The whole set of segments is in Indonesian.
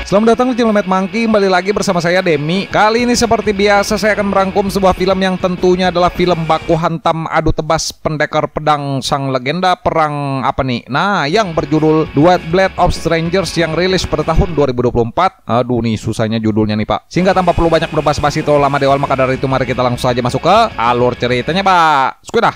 Selamat datang di channel Mad Monkey, kembali lagi bersama saya Demi. Kali ini seperti biasa saya akan merangkum sebuah film yang tentunya adalah film baku hantam adu tebas pendekar pedang sang legenda perang apa nih? Nah, yang berjudul Duet Blade of Strangers yang rilis pada tahun 2024. Aduh nih susahnya judulnya nih Pak. Sehingga tanpa perlu banyak berbahas-basi atau lama dewal, maka dari itu mari kita langsung saja masuk ke alur ceritanya Pak. Sudah.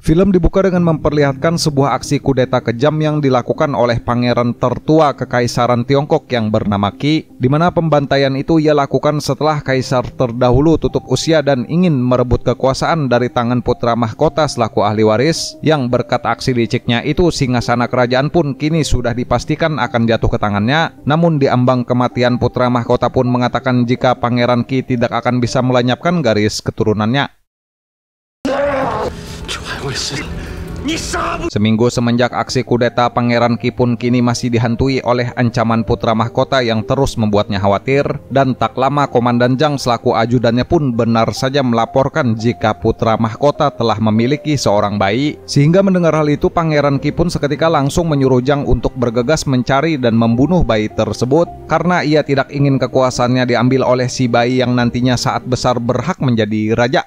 Film dibuka dengan memperlihatkan sebuah aksi kudeta kejam yang dilakukan oleh pangeran tertua Kekaisaran Tiongkok yang bernama Qi, di mana pembantaian itu ia lakukan setelah kaisar terdahulu tutup usia dan ingin merebut kekuasaan dari tangan putra mahkota selaku ahli waris, yang berkat aksi liciknya itu singgasana kerajaan pun kini sudah dipastikan akan jatuh ke tangannya. Namun di ambang kematian putra mahkota pun mengatakan jika pangeran Qi tidak akan bisa melenyapkan garis keturunannya. Seminggu semenjak aksi kudeta, Pangeran Qi pun kini masih dihantui oleh ancaman putra mahkota yang terus membuatnya khawatir, dan tak lama Komandan Zhang selaku ajudannya pun benar saja melaporkan jika putra mahkota telah memiliki seorang bayi. Sehingga mendengar hal itu, Pangeran Qi pun seketika langsung menyuruh Zhang untuk bergegas mencari dan membunuh bayi tersebut, karena ia tidak ingin kekuasaannya diambil oleh si bayi yang nantinya saat besar berhak menjadi raja.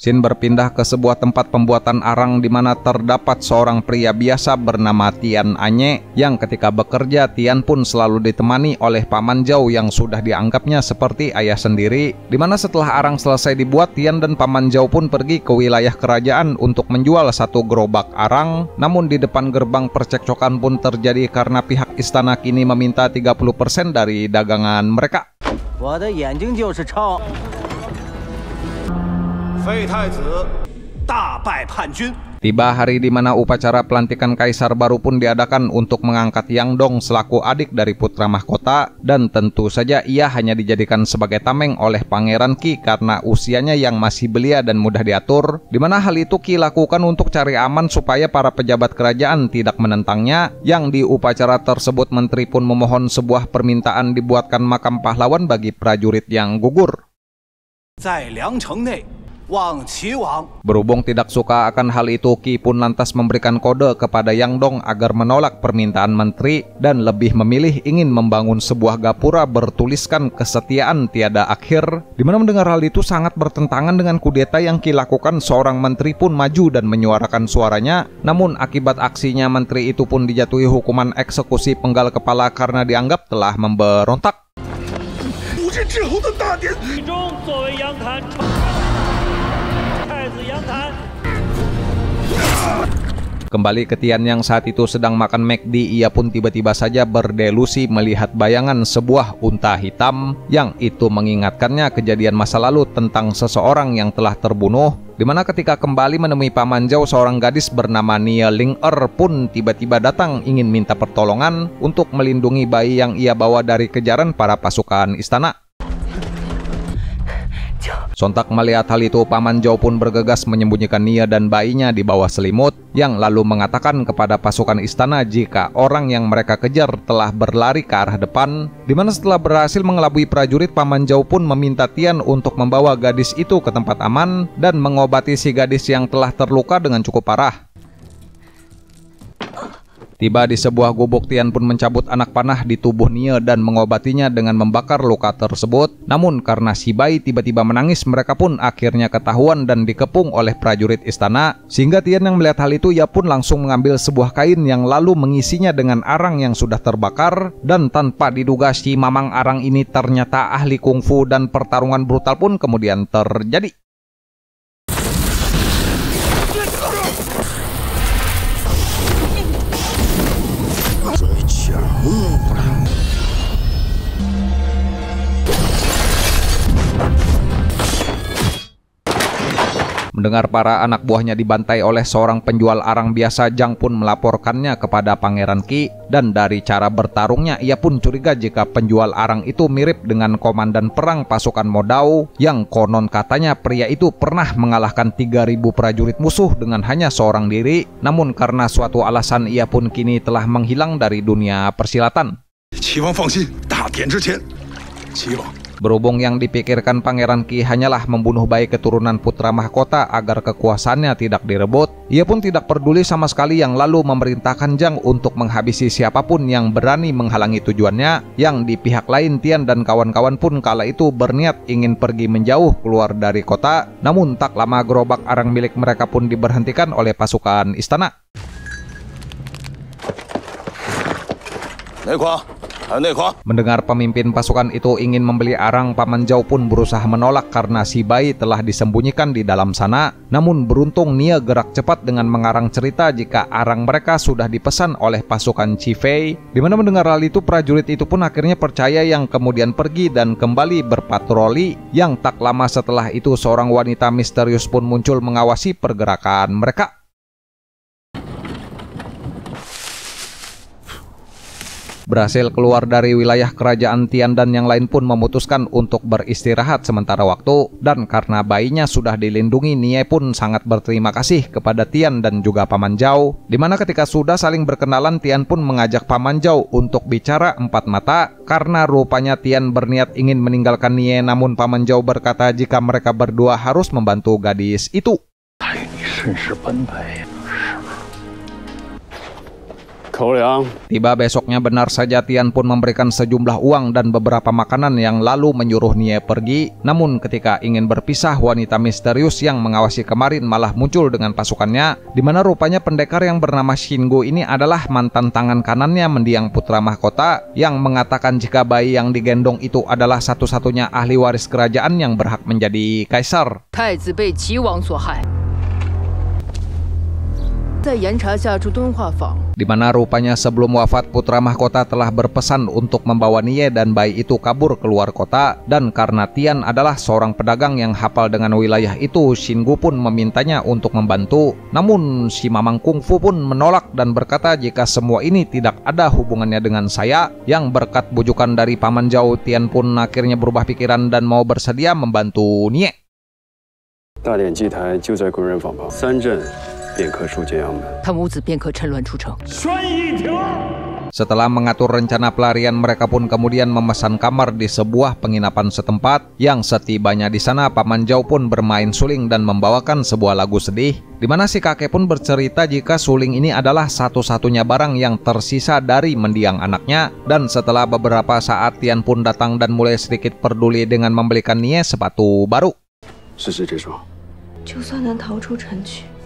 Shin berpindah ke sebuah tempat pembuatan arang di mana terdapat seorang pria biasa bernama Tian Anye, yang ketika bekerja Tian pun selalu ditemani oleh Paman Zhao yang sudah dianggapnya seperti ayah sendiri. Di mana setelah arang selesai dibuat, Tian dan Paman Zhao pun pergi ke wilayah kerajaan untuk menjual satu gerobak arang. Namun di depan gerbang percekcokan pun terjadi karena pihak istana kini meminta 30% dari dagangan mereka. Tiba hari di mana upacara pelantikan kaisar baru pun diadakan untuk mengangkat Yang Dong selaku adik dari putra mahkota, dan tentu saja ia hanya dijadikan sebagai tameng oleh Pangeran Qi karena usianya yang masih belia dan mudah diatur, di mana hal itu Qi lakukan untuk cari aman supaya para pejabat kerajaan tidak menentangnya. Yang di upacara tersebut menteri pun memohon sebuah permintaan dibuatkan makam pahlawan bagi prajurit yang gugur. Berhubung tidak suka akan hal itu, Qi pun lantas memberikan kode kepada Yang Dong agar menolak permintaan menteri dan lebih memilih ingin membangun sebuah gapura bertuliskan kesetiaan tiada akhir. Di mana mendengar hal itu sangat bertentangan dengan kudeta yang Qi lakukan, seorang menteri pun maju dan menyuarakan suaranya. Namun akibat aksinya, menteri itu pun dijatuhi hukuman eksekusi penggal kepala karena dianggap telah memberontak. Kembali ke Tian yang saat itu sedang makan McD, ia pun tiba-tiba saja berdelusi melihat bayangan sebuah unta hitam yang itu mengingatkannya kejadian masa lalu tentang seseorang yang telah terbunuh. Dimana ketika kembali menemui Paman Zhao, seorang gadis bernama Nie Ling pun tiba-tiba datang ingin minta pertolongan untuk melindungi bayi yang ia bawa dari kejaran para pasukan istana. Sontak melihat hal itu, Paman Zhao pun bergegas menyembunyikan Nie dan bayinya di bawah selimut, yang lalu mengatakan kepada pasukan istana jika orang yang mereka kejar telah berlari ke arah depan. Dimana setelah berhasil mengelabui prajurit, Paman Zhao pun meminta Tian untuk membawa gadis itu ke tempat aman dan mengobati si gadis yang telah terluka dengan cukup parah. Tiba di sebuah gubuk, Tian pun mencabut anak panah di tubuh Nie dan mengobatinya dengan membakar luka tersebut. Namun karena si bayi tiba-tiba menangis, mereka pun akhirnya ketahuan dan dikepung oleh prajurit istana. Sehingga Tian yang melihat hal itu, ia pun langsung mengambil sebuah kain yang lalu mengisinya dengan arang yang sudah terbakar. Dan tanpa diduga, si mamang arang ini ternyata ahli kungfu dan pertarungan brutal pun kemudian terjadi. Mendengar para anak buahnya dibantai oleh seorang penjual arang biasa, Jang pun melaporkannya kepada Pangeran Qi, dan dari cara bertarungnya ia pun curiga jika penjual arang itu mirip dengan komandan perang pasukan Modao yang konon katanya pria itu pernah mengalahkan 3.000 prajurit musuh dengan hanya seorang diri, namun karena suatu alasan ia pun kini telah menghilang dari dunia persilatan. Berhubung yang dipikirkan Pangeran Qi hanyalah membunuh bayi keturunan putra mahkota agar kekuasaannya tidak direbut, ia pun tidak peduli sama sekali yang lalu memerintahkan Jang untuk menghabisi siapapun yang berani menghalangi tujuannya. Yang di pihak lain Tian dan kawan-kawan pun kala itu berniat ingin pergi menjauh keluar dari kota, namun tak lama gerobak arang milik mereka pun diberhentikan oleh pasukan istana. Mendengar pemimpin pasukan itu ingin membeli arang, Paman Zhao pun berusaha menolak karena si bayi telah disembunyikan di dalam sana. Namun beruntung Nia gerak cepat dengan mengarang cerita jika arang mereka sudah dipesan oleh pasukan Qi Fei. Dimana mendengar hal itu, prajurit itu pun akhirnya percaya yang kemudian pergi dan kembali berpatroli. Yang tak lama setelah itu seorang wanita misterius pun muncul mengawasi pergerakan mereka. Berhasil keluar dari wilayah kerajaan Tian dan yang lain pun memutuskan untuk beristirahat sementara waktu, dan karena bayinya sudah dilindungi, Nie pun sangat berterima kasih kepada Tian dan juga Paman Zhao. Dimana ketika sudah saling berkenalan, Tian pun mengajak Paman Zhao untuk bicara empat mata karena rupanya Tian berniat ingin meninggalkan Nie, namun Paman Zhao berkata jika mereka berdua harus membantu gadis itu. Tiba besoknya benar saja Tian pun memberikan sejumlah uang dan beberapa makanan yang lalu menyuruh Nie pergi. Namun ketika ingin berpisah, wanita misterius yang mengawasi kemarin malah muncul dengan pasukannya, di mana rupanya pendekar yang bernama Shingo ini adalah mantan tangan kanannya mendiang putra mahkota yang mengatakan jika bayi yang digendong itu adalah satu-satunya ahli waris kerajaan yang berhak menjadi kaisar. Di mana rupanya sebelum wafat putra mahkota telah berpesan untuk membawa Nie dan bayi itu kabur keluar kota, dan karena Tian adalah seorang pedagang yang hafal dengan wilayah itu, Shingo pun memintanya untuk membantu. Namun si Mamang Kungfu pun menolak dan berkata jika semua ini tidak ada hubungannya dengan saya. Yang berkat bujukan dari Paman Zhao, Tian pun akhirnya berubah pikiran dan mau bersedia membantu Nie. Setelah mengatur rencana pelarian, mereka pun kemudian memesan kamar di sebuah penginapan setempat. Yang setibanya di sana, Paman Zhao pun bermain suling dan membawakan sebuah lagu sedih, di mana si kakek pun bercerita jika suling ini adalah satu-satunya barang yang tersisa dari mendiang anaknya. Dan setelah beberapa saat, Tian pun datang dan mulai sedikit peduli dengan membelikan Nie sepatu baru.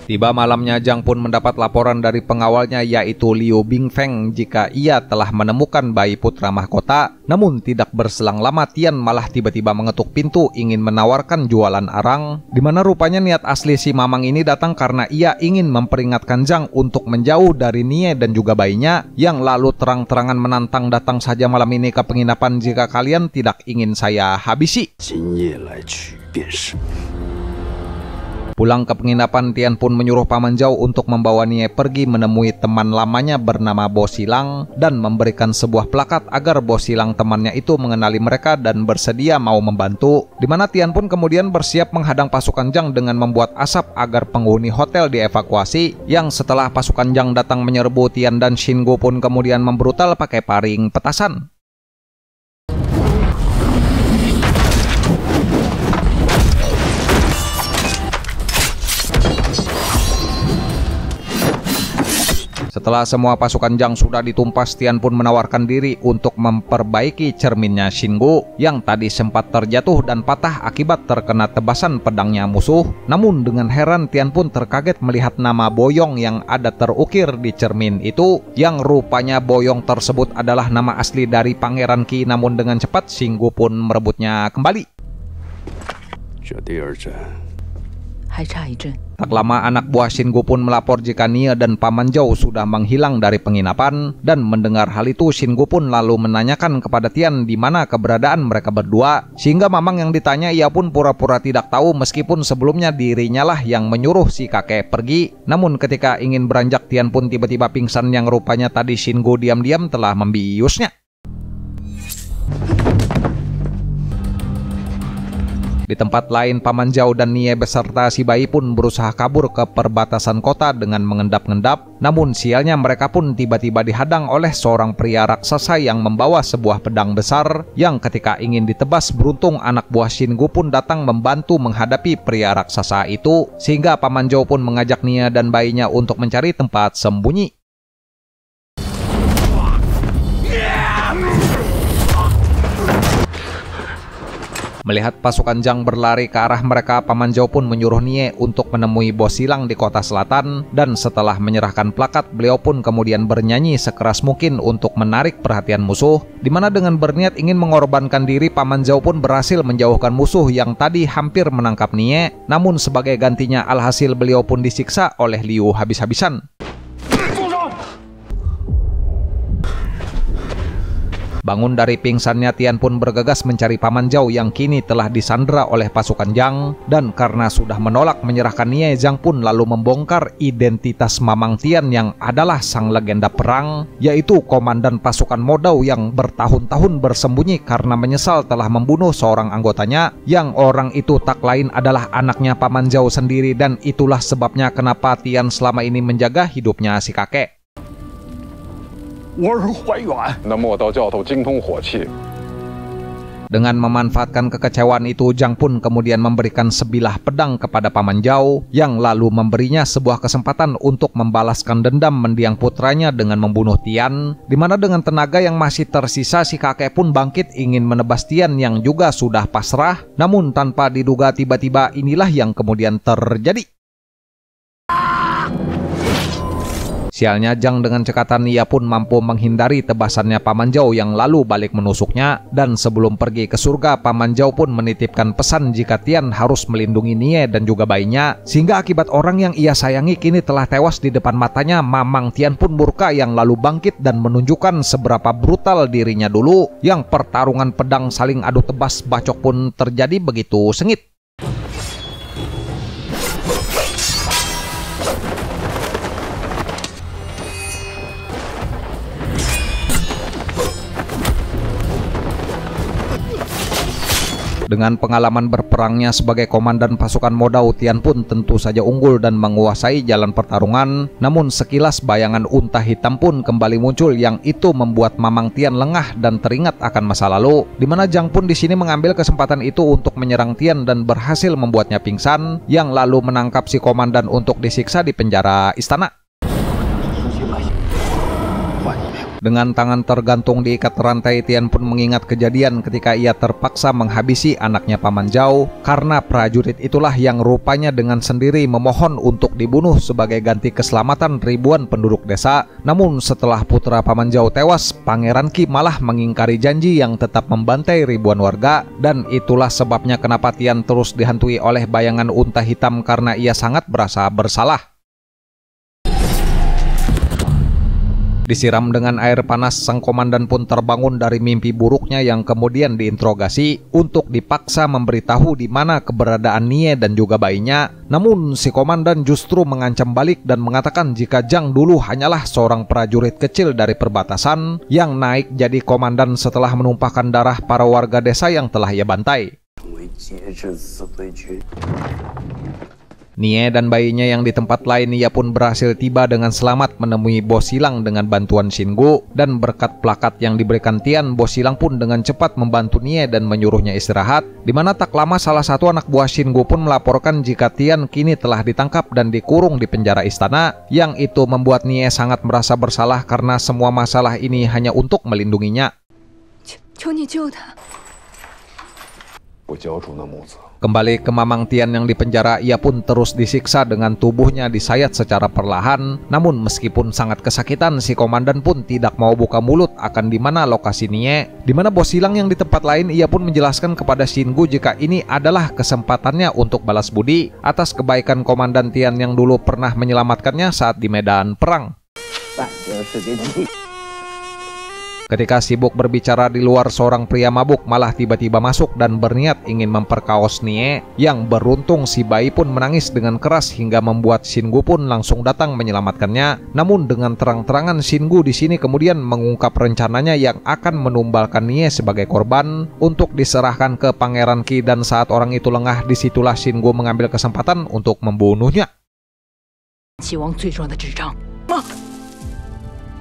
Tiba malamnya, Jang pun mendapat laporan dari pengawalnya yaitu Liu Bingfeng jika ia telah menemukan bayi putra mahkota. Namun tidak berselang lama, Tian malah tiba-tiba mengetuk pintu ingin menawarkan jualan arang, di mana rupanya niat asli si Mamang ini datang karena ia ingin memperingatkan Jang untuk menjauh dari Nie dan juga bayinya, yang lalu terang-terangan menantang datang saja malam ini ke penginapan jika kalian tidak ingin saya habisi. Pulang ke penginapan, Tian pun menyuruh Paman Zhao untuk membawa Nie pergi menemui teman lamanya bernama Bo Silang dan memberikan sebuah plakat agar Bo Silang temannya itu mengenali mereka dan bersedia mau membantu. Di mana Tian pun kemudian bersiap menghadang pasukan Jang dengan membuat asap agar penghuni hotel dievakuasi. Yang setelah pasukan Jang datang menyerbu, Tian dan Shingo pun kemudian membrutal pakai paring petasan. Setelah semua pasukan Jang sudah ditumpas, Tian pun menawarkan diri untuk memperbaiki cerminnya Shingo yang tadi sempat terjatuh dan patah akibat terkena tebasan pedangnya musuh. Namun dengan heran, Tian pun terkaget melihat nama Boyong yang ada terukir di cermin itu, yang rupanya Boyong tersebut adalah nama asli dari Pangeran Qi. Namun dengan cepat Shingo pun merebutnya kembali. Tak lama anak buah Shingu pun melapor jika Nie dan Paman Zhou sudah menghilang dari penginapan, dan mendengar hal itu Shingu pun lalu menanyakan kepada Tian di mana keberadaan mereka berdua, sehingga Mamang yang ditanya ia pun pura-pura tidak tahu meskipun sebelumnya dirinya lah yang menyuruh si kakek pergi. Namun ketika ingin beranjak Tian pun tiba-tiba pingsan yang rupanya tadi Shingu diam-diam telah membiusnya. Di tempat lain, Paman Zhou dan Nie beserta si bayi pun berusaha kabur ke perbatasan kota dengan mengendap-endap. Namun sialnya mereka pun tiba-tiba dihadang oleh seorang pria raksasa yang membawa sebuah pedang besar, yang ketika ingin ditebas beruntung anak buah Shingu pun datang membantu menghadapi pria raksasa itu, sehingga Paman Zhou pun mengajak Nie dan bayinya untuk mencari tempat sembunyi. Melihat pasukan Zhang berlari ke arah mereka, Paman Zhou pun menyuruh Nie untuk menemui bos silang di kota selatan, dan setelah menyerahkan plakat, beliau pun kemudian bernyanyi sekeras mungkin untuk menarik perhatian musuh, dimana dengan berniat ingin mengorbankan diri, Paman Zhou pun berhasil menjauhkan musuh yang tadi hampir menangkap Nie. Namun sebagai gantinya alhasil beliau pun disiksa oleh Liu habis-habisan. Bangun dari pingsannya, Tian pun bergegas mencari Paman Zhou yang kini telah disandera oleh pasukan Zhang, dan karena sudah menolak menyerahkan Nie, Zhang pun lalu membongkar identitas Mamang Tian yang adalah sang legenda perang, yaitu komandan pasukan Modao yang bertahun-tahun bersembunyi karena menyesal telah membunuh seorang anggotanya, yang orang itu tak lain adalah anaknya Paman Zhou sendiri, dan itulah sebabnya kenapa Tian selama ini menjaga hidupnya si kakek. Dengan memanfaatkan kekecewaan itu, Zhang pun kemudian memberikan sebilah pedang kepada Paman Zhou, yang lalu memberinya sebuah kesempatan untuk membalaskan dendam mendiang putranya dengan membunuh Tian, dimana dengan tenaga yang masih tersisa si kakek pun bangkit ingin menebas Tian yang juga sudah pasrah. Namun tanpa diduga tiba-tiba inilah yang kemudian terjadi. Sialnya Zhang dengan cekatan ia pun mampu menghindari tebasannya Paman Zhou yang lalu balik menusuknya, dan sebelum pergi ke surga, Paman Zhou pun menitipkan pesan jika Tian harus melindungi Nie dan juga bayinya, sehingga akibat orang yang ia sayangi kini telah tewas di depan matanya, Mamang Tian pun murka yang lalu bangkit dan menunjukkan seberapa brutal dirinya dulu, yang pertarungan pedang saling adu tebas bacok pun terjadi begitu sengit. Dengan pengalaman berperangnya sebagai komandan pasukan Modao, Tian pun tentu saja unggul dan menguasai jalan pertarungan. Namun sekilas bayangan unta hitam pun kembali muncul, yang itu membuat Mamang Tian lengah dan teringat akan masa lalu, dimana Zhang pun di sini mengambil kesempatan itu untuk menyerang Tian dan berhasil membuatnya pingsan, yang lalu menangkap si komandan untuk disiksa di penjara istana. Dengan tangan tergantung diikat rantai, Tian pun mengingat kejadian ketika ia terpaksa menghabisi anaknya Paman Zhou, karena prajurit itulah yang rupanya dengan sendiri memohon untuk dibunuh sebagai ganti keselamatan ribuan penduduk desa. Namun setelah putra Paman Zhou tewas, Pangeran Qi malah mengingkari janji yang tetap membantai ribuan warga, dan itulah sebabnya kenapa Tian terus dihantui oleh bayangan unta hitam karena ia sangat merasa bersalah. Disiram dengan air panas, sang komandan pun terbangun dari mimpi buruknya yang kemudian diinterogasi untuk dipaksa memberitahu di mana keberadaan Nie dan juga bayinya. Namun si komandan justru mengancam balik dan mengatakan jika Zhang dulu hanyalah seorang prajurit kecil dari perbatasan yang naik jadi komandan setelah menumpahkan darah para warga desa yang telah ia bantai. Nie dan bayinya yang di tempat lain ia pun berhasil tiba dengan selamat menemui bos silang dengan bantuan Shingu, dan berkat plakat yang diberikan Tian, bos silang pun dengan cepat membantu Nie dan menyuruhnya istirahat, dimana tak lama salah satu anak buah Shingu pun melaporkan jika Tian kini telah ditangkap dan dikurung di penjara istana, yang itu membuat Nie sangat merasa bersalah karena semua masalah ini hanya untuk melindunginya. Kembali ke Mamang Tian yang dipenjara, ia pun terus disiksa dengan tubuhnya disayat secara perlahan. Namun meskipun sangat kesakitan, si komandan pun tidak mau buka mulut akan di mana lokasi Nie. Di mana bos silang yang di tempat lain, ia pun menjelaskan kepada Xinggu jika ini adalah kesempatannya untuk balas budi atas kebaikan komandan Tian yang dulu pernah menyelamatkannya saat di medan perang. Ketika sibuk berbicara di luar, seorang pria mabuk malah tiba-tiba masuk dan berniat ingin memperkaos Nie. Yang beruntung si bayi pun menangis dengan keras hingga membuat Xinggu pun langsung datang menyelamatkannya. Namun dengan terang-terangan Xinggu di sini kemudian mengungkap rencananya yang akan menumbalkan Nie sebagai korban untuk diserahkan ke Pangeran Qi, dan saat orang itu lengah, disitulah Xinggu mengambil kesempatan untuk membunuhnya.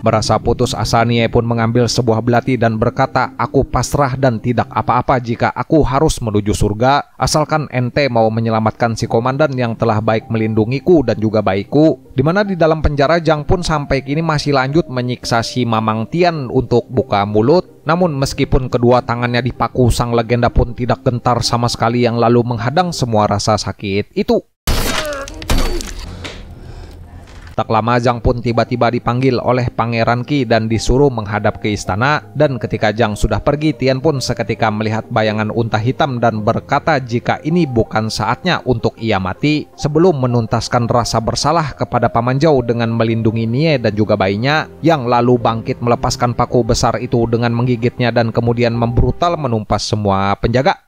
Merasa putus asa, Nie pun mengambil sebuah belati dan berkata, "Aku pasrah dan tidak apa-apa jika aku harus menuju surga, asalkan ente mau menyelamatkan si komandan yang telah baik melindungiku dan juga bayiku." Dimana di dalam penjara, Zhang pun sampai kini masih lanjut menyiksa si Mamang Tian untuk buka mulut. Namun meskipun kedua tangannya dipaku, sang legenda pun tidak gentar sama sekali, yang lalu menghadang semua rasa sakit itu. Tak lama Zhang pun tiba-tiba dipanggil oleh Pangeran Qi dan disuruh menghadap ke istana. Dan ketika Zhang sudah pergi, Tian pun seketika melihat bayangan unta hitam dan berkata jika ini bukan saatnya untuk ia mati sebelum menuntaskan rasa bersalah kepada Paman Zhou dengan melindungi Nie dan juga bayinya, yang lalu bangkit melepaskan paku besar itu dengan menggigitnya dan kemudian membrutal menumpas semua penjaga.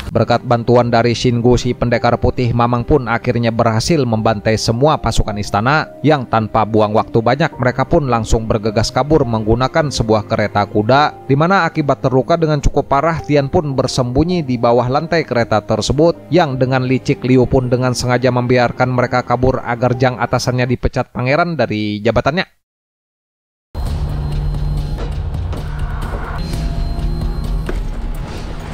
Berkat bantuan dari Xinggu, si pendekar putih Mamang pun akhirnya berhasil membantai semua pasukan istana, yang tanpa buang waktu banyak mereka pun langsung bergegas kabur menggunakan sebuah kereta kuda. Dimana akibat terluka dengan cukup parah, Tian pun bersembunyi di bawah lantai kereta tersebut, yang dengan licik Liu pun dengan sengaja membiarkan mereka kabur agar Zhang atasannya dipecat pangeran dari jabatannya.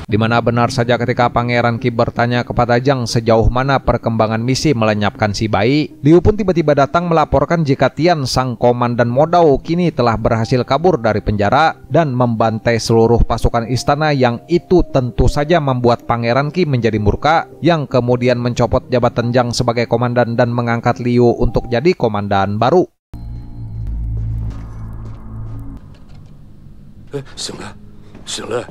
Dimana benar saja ketika Pangeran Qi bertanya kepada Zhang sejauh mana perkembangan misi melenyapkan si bayi, Liu pun tiba-tiba datang melaporkan jika Tian, sang komandan Modao, kini telah berhasil kabur dari penjara dan membantai seluruh pasukan istana, yang itu tentu saja membuat Pangeran Qi menjadi murka, yang kemudian mencopot jabatan Zhang sebagai komandan dan mengangkat Liu untuk jadi komandan baru.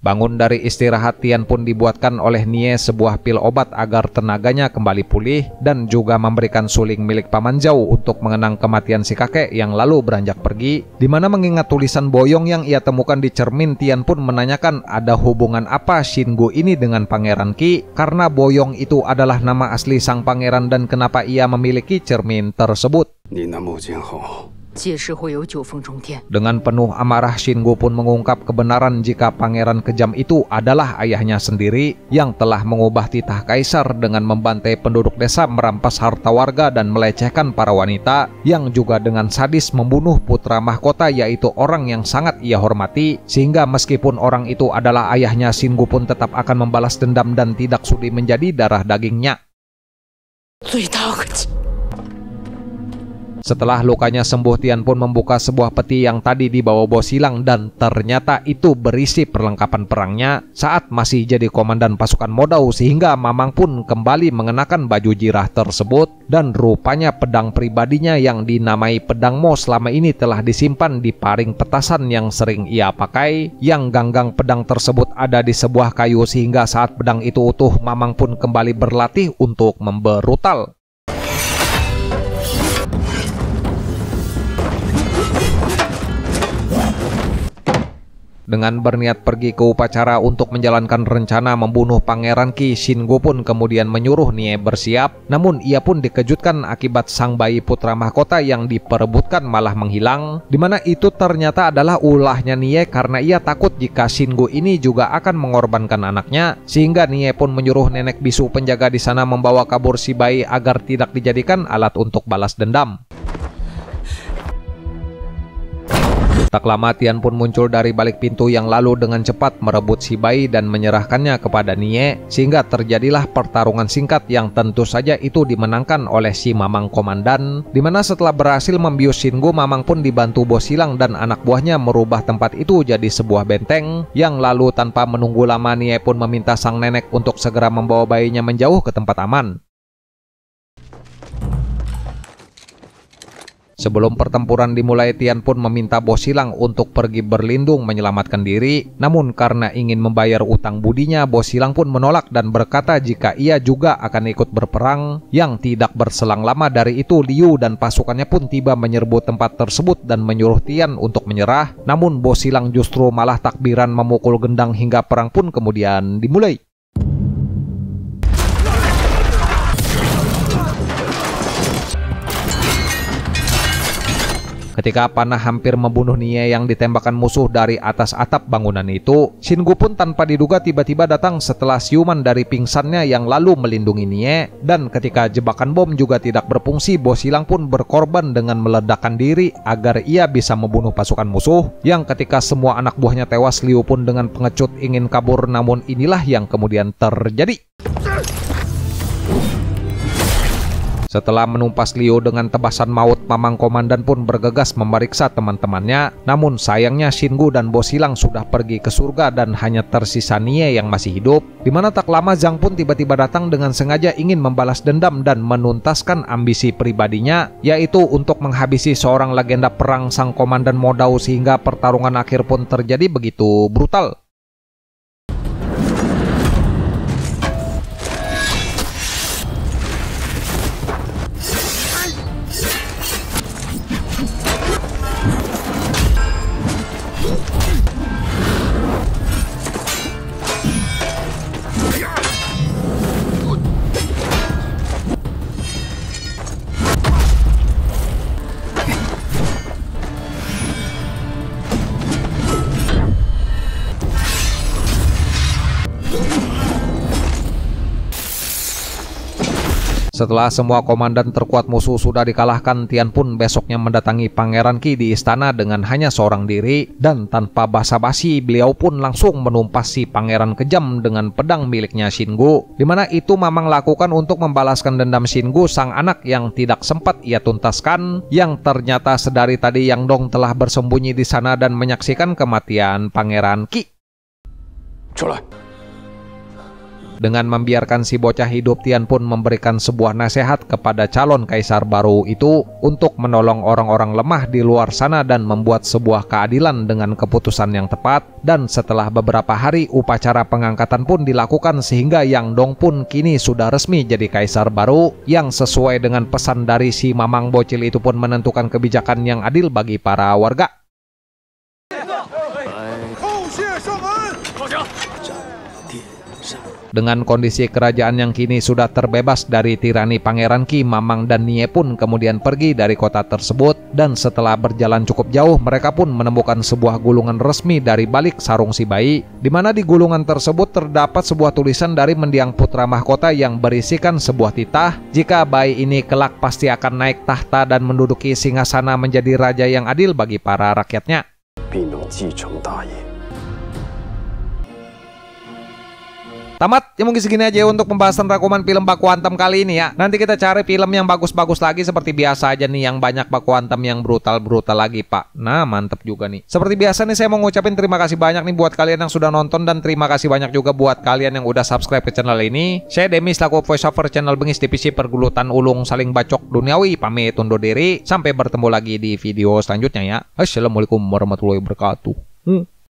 Bangun dari istirahat, Tian pun dibuatkan oleh Nie sebuah pil obat agar tenaganya kembali pulih, dan juga memberikan suling milik Paman Zhou untuk mengenang kematian si kakek yang lalu beranjak pergi. Dimana mengingat tulisan boyong yang ia temukan di cermin, Tian pun menanyakan ada hubungan apa Xinggu ini dengan Pangeran Qi, karena boyong itu adalah nama asli sang pangeran dan kenapa ia memiliki cermin tersebut. Dengan penuh amarah, Xinggu pun mengungkap kebenaran jika pangeran kejam itu adalah ayahnya sendiri yang telah mengubah titah kaisar dengan membantai penduduk desa, merampas harta warga dan melecehkan para wanita, yang juga dengan sadis membunuh putra mahkota yaitu orang yang sangat ia hormati, sehingga meskipun orang itu adalah ayahnya, Xinggu pun tetap akan membalas dendam dan tidak sudi menjadi darah dagingnya. Setelah lukanya sembuh, Tian pun membuka sebuah peti yang tadi dibawa bos silang, dan ternyata itu berisi perlengkapan perangnya saat masih jadi komandan pasukan Modao, sehingga Mamang pun kembali mengenakan baju jirah tersebut, dan rupanya pedang pribadinya yang dinamai Pedang Mo selama ini telah disimpan di paring petasan yang sering ia pakai, yang ganggang pedang tersebut ada di sebuah kayu, sehingga saat pedang itu utuh, Mamang pun kembali berlatih untuk memberutal. Dengan berniat pergi ke upacara untuk menjalankan rencana membunuh Pangeran Qi, Xinggu pun kemudian menyuruh Nie bersiap. Namun ia pun dikejutkan akibat sang bayi putra mahkota yang diperebutkan malah menghilang. Dimana itu ternyata adalah ulahnya Nie, karena ia takut jika Xinggu ini juga akan mengorbankan anaknya. Sehingga Nie pun menyuruh nenek bisu penjaga di sana membawa kabur si bayi agar tidak dijadikan alat untuk balas dendam. Tak lama Tian pun muncul dari balik pintu yang lalu dengan cepat merebut si bayi dan menyerahkannya kepada Nie, sehingga terjadilah pertarungan singkat yang tentu saja itu dimenangkan oleh si Mamang Komandan, dimana setelah berhasil membius Shingu, Mamang pun dibantu bos silang dan anak buahnya merubah tempat itu jadi sebuah benteng, yang lalu tanpa menunggu lama Nie pun meminta sang nenek untuk segera membawa bayinya menjauh ke tempat aman. Sebelum pertempuran dimulai, Tian pun meminta bos silang untuk pergi berlindung menyelamatkan diri. Namun karena ingin membayar utang budinya, bos silang pun menolak dan berkata jika ia juga akan ikut berperang. Yang tidak berselang lama dari itu, Liu dan pasukannya pun tiba menyerbu tempat tersebut dan menyuruh Tian untuk menyerah. Namun bos silang justru malah takbiran memukul gendang hingga perang pun kemudian dimulai. Ketika panah hampir membunuh Nie yang ditembakkan musuh dari atas atap bangunan itu, Shingu pun tanpa diduga tiba-tiba datang setelah siuman dari pingsannya yang lalu melindungi Nie. Dan ketika jebakan bom juga tidak berfungsi, bos silang pun berkorban dengan meledakkan diri agar ia bisa membunuh pasukan musuh. Yang ketika semua anak buahnya tewas, Liu pun dengan pengecut ingin kabur, namun inilah yang kemudian terjadi. Setelah menumpas Liu dengan tebasan maut, Mamang Komandan pun bergegas memeriksa teman-temannya. Namun sayangnya Shingu dan bos silang sudah pergi ke surga dan hanya tersisa Nie yang masih hidup. Dimana tak lama Zhang pun tiba-tiba datang dengan sengaja ingin membalas dendam dan menuntaskan ambisi pribadinya, yaitu untuk menghabisi seorang legenda perang sang Komandan Modao, sehingga pertarungan akhir pun terjadi begitu brutal. Setelah semua komandan terkuat musuh sudah dikalahkan, Tian pun besoknya mendatangi Pangeran Qi di istana dengan hanya seorang diri, dan tanpa basa-basi beliau pun langsung menumpas si pangeran kejam dengan pedang miliknya Shingu, dimana itu Mamang lakukan untuk membalaskan dendam Shingu, sang anak yang tidak sempat ia tuntaskan, yang ternyata sedari tadi Yang Dong telah bersembunyi di sana dan menyaksikan kematian Pangeran Qi. Dengan membiarkan si bocah hidup, Tian pun memberikan sebuah nasihat kepada calon kaisar baru itu untuk menolong orang-orang lemah di luar sana dan membuat sebuah keadilan dengan keputusan yang tepat. Dan setelah beberapa hari, upacara pengangkatan pun dilakukan sehingga Yang Dong pun kini sudah resmi jadi kaisar baru, yang sesuai dengan pesan dari si Mamang bocil itu pun menentukan kebijakan yang adil bagi para warga. Dengan kondisi kerajaan yang kini sudah terbebas dari tirani Pangeran Qi, Mamang dan Nie pun kemudian pergi dari kota tersebut, dan setelah berjalan cukup jauh mereka pun menemukan sebuah gulungan resmi dari balik sarung si bayi, di mana di gulungan tersebut terdapat sebuah tulisan dari mendiang putra mahkota yang berisikan sebuah titah, jika bayi ini kelak pasti akan naik tahta dan menduduki singgasana menjadi raja yang adil bagi para rakyatnya. Tamat, ya mungkin segini aja untuk pembahasan rangkuman film Baku Hantam kali ini ya. Nanti kita cari film yang bagus-bagus lagi seperti biasa aja nih, yang banyak baku hantam yang brutal-brutal lagi pak. Nah mantep juga nih. Seperti biasa nih saya mau ngucapin terima kasih banyak nih buat kalian yang sudah nonton, dan terima kasih banyak juga buat kalian yang udah subscribe ke channel ini. Saya Demi selaku voiceover channel Bengis Divisi Pergulutan Ulung Saling Bacok Duniawi pamit undur diri. Sampai bertemu lagi di video selanjutnya ya. Assalamualaikum warahmatullahi wabarakatuh.